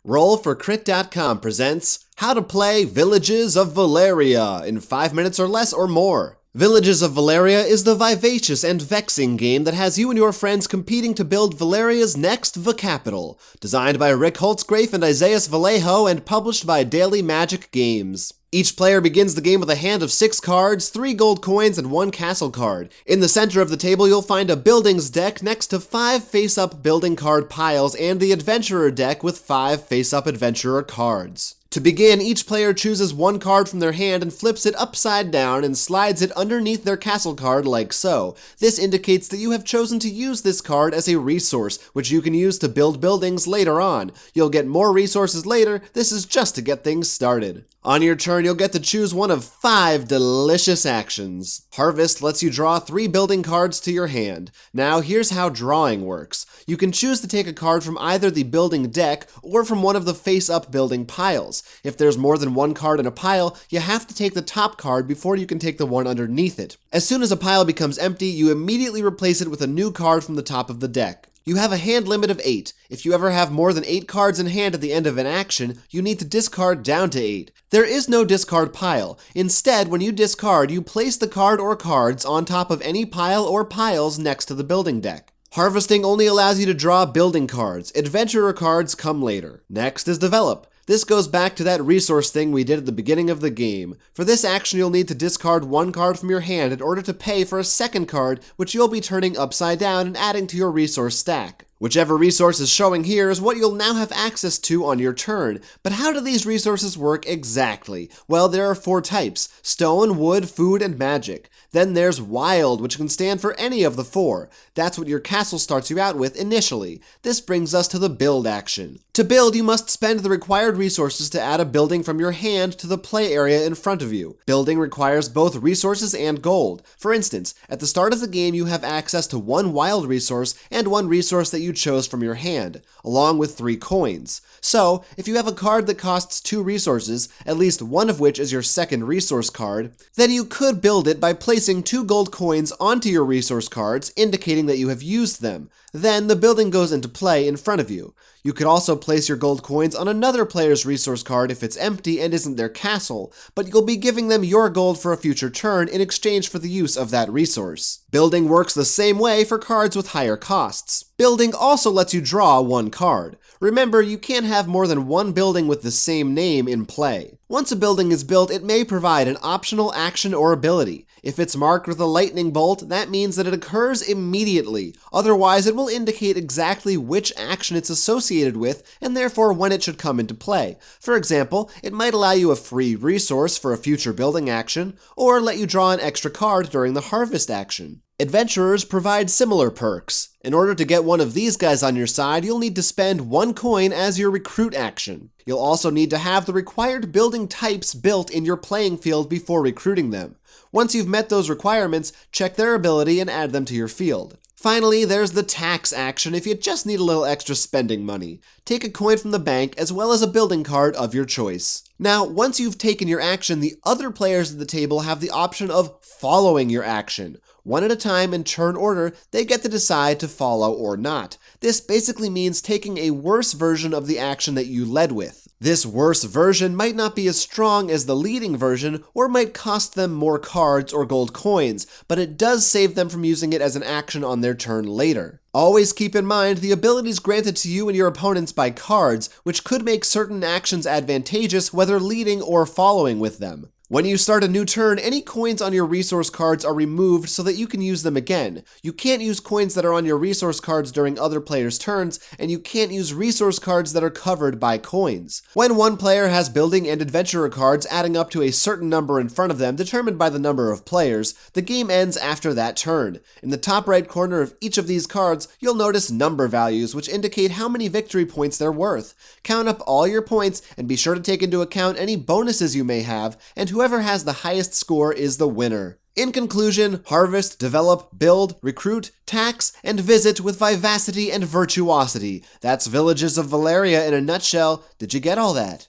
Roll4Crit.com presents How to Play Villages of Valeria in 5 minutes or less or more. Villages of Valeria is the vivacious and vexing game that has you and your friends competing to build Valeria's next capital. Designed by Rick Holtzgrafe and Isaias Vallejo and published by Daily Magic Games. Each player begins the game with a hand of 6 cards, 3 gold coins, and 1 castle card. In the center of the table, you'll find a buildings deck next to 5 face-up building card piles and the adventurer deck with 5 face-up adventurer cards. To begin, each player chooses 1 card from their hand and flips it upside down and slides it underneath their castle card like so. This indicates that you have chosen to use this card as a resource, which you can use to build buildings later on. You'll get more resources later, this is just to get things started. On your turn, you'll get to choose one of 5 delicious actions. Harvest lets you draw 3 building cards to your hand. Now here's how drawing works. You can choose to take a card from either the building deck or from one of the face-up building piles. If there's more than 1 card in a pile, you have to take the top card before you can take the one underneath it. As soon as a pile becomes empty, you immediately replace it with a new card from the top of the deck. You have a hand limit of 8. If you ever have more than 8 cards in hand at the end of an action, you need to discard down to 8. There is no discard pile. Instead, when you discard, you place the card or cards on top of any pile or piles next to the building deck. Harvesting only allows you to draw building cards. Adventurer cards come later. Next is develop. This goes back to that resource thing we did at the beginning of the game. For this action, you'll need to discard 1 card from your hand in order to pay for a second card, which you'll be turning upside down and adding to your resource stack. Whichever resource is showing here is what you'll now have access to on your turn. But how do these resources work exactly? Well, there are 4 types: stone, wood, food, and magic. Then there's wild, which can stand for any of the 4. That's what your castle starts you out with initially. This brings us to the build action. To build, you must spend the required resources to add a building from your hand to the play area in front of you. Building requires both resources and gold. For instance, at the start of the game, you have access to 1 wild resource and 1 resource that you chose from your hand, along with 3 coins. So, if you have a card that costs 2 resources, at least one of which is your second resource card, then you could build it by placing 2 gold coins onto your resource cards, indicating that you have used them. Then the building goes into play in front of you. You could also place your gold coins on another player's resource card if it's empty and isn't their castle, but you'll be giving them your gold for a future turn in exchange for the use of that resource. Building works the same way for cards with higher costs. Building also lets you draw 1 card. Remember, you can't have more than 1 building with the same name in play. Once a building is built, it may provide an optional action or ability. If it's marked with a lightning bolt, that means that it occurs immediately. Otherwise, it will indicate exactly which action it's associated with, and therefore when it should come into play. For example, it might allow you a free resource for a future building action, or let you draw an extra card during the harvest action. Adventurers provide similar perks. In order to get one of these guys on your side, you'll need to spend 1 coin as your recruit action. You'll also need to have the required building types built in your playing field before recruiting them. Once you've met those requirements, check their ability and add them to your field. Finally, there's the tax action if you just need a little extra spending money. Take a coin from the bank as well as a building card of your choice. Now, once you've taken your action, the other players at the table have the option of following your action. One at a time in turn order, they get to decide to follow or not. This basically means taking a worse version of the action that you led with. This worse version might not be as strong as the leading version, or might cost them more cards or gold coins, but it does save them from using it as an action on their turn later. Always keep in mind the abilities granted to you and your opponents by cards, which could make certain actions advantageous whether leading or following with them. When you start a new turn, any coins on your resource cards are removed so that you can use them again. You can't use coins that are on your resource cards during other players' turns, and you can't use resource cards that are covered by coins. When one player has building and adventurer cards adding up to a certain number in front of them determined by the number of players, the game ends after that turn. In the top right corner of each of these cards, you'll notice number values which indicate how many victory points they're worth. Count up all your points and be sure to take into account any bonuses you may have, and whoever has the highest score is the winner. In conclusion, harvest, develop, build, recruit, tax, and visit with vivacity and virtuosity. That's Villages of Valeria in a nutshell. Did you get all that?